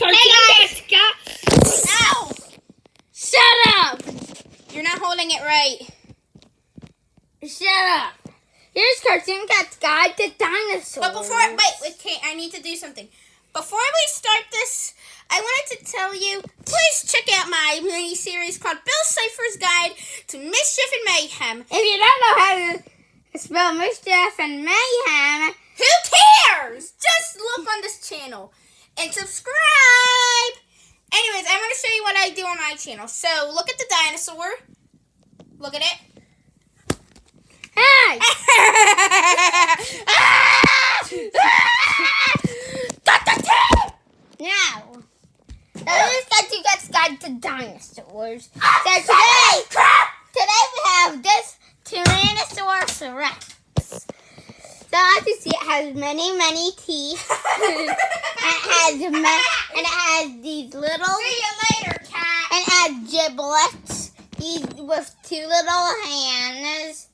Hey guys! No! Shut up! You're not holding it right. Shut up! Here's Cartoon Cat's Guide to Dinosaurs. But before, wait, I need to do something. Before we start this, I wanted to tell you, please check out my mini-series called Bill Cipher's Guide to Mischief and Mayhem. If you don't know how to spell mischief and mayhem, who cares? Just look on this channel and subscribe. Anyways, I'm going to show you what I do on my channel. So, look at the dinosaur. Look at it. hey! Now, let's get you guys guide to dinosaurs. So today we have this Tyrannosaurus Rex. So as you see, it has many teeth. and it has these little. See you later, cat. And it has giblets. These with two little hands.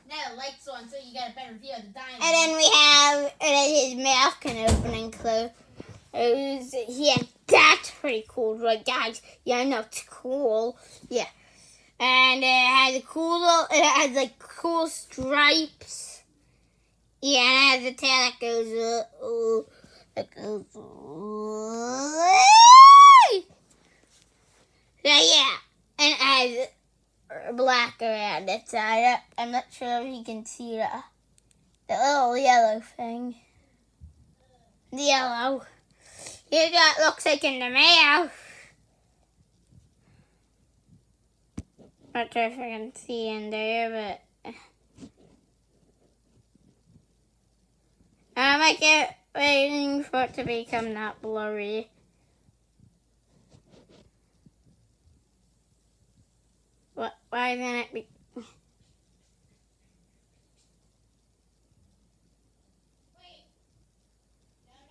No, lights on, so you got a better view of the dinosaur. And then we have his mouth can open and close. Yeah, that's pretty cool, right, guys? Yeah, I know it's cool. Yeah, and it has like cool stripes. Yeah, and it has a tail that goes yeah, and it has black around its side. I'm not sure if you can see the little yellow thing. The yellow. Here's what it looks like in the mouth. Not sure if I can see in there, but I might get waiting for it to become not blurry. What? Why isn't it be?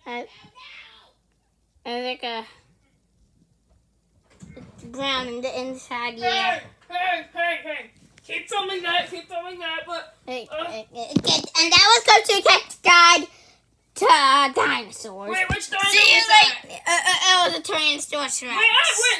I think it's brown in the inside, yeah. Hey! Keep filming that, but... And that was Cartoon Cat's Guide to Dinosaurs. Wait, which dinosaur See you was that? It was a Tyrannosaurus Rex. Wait,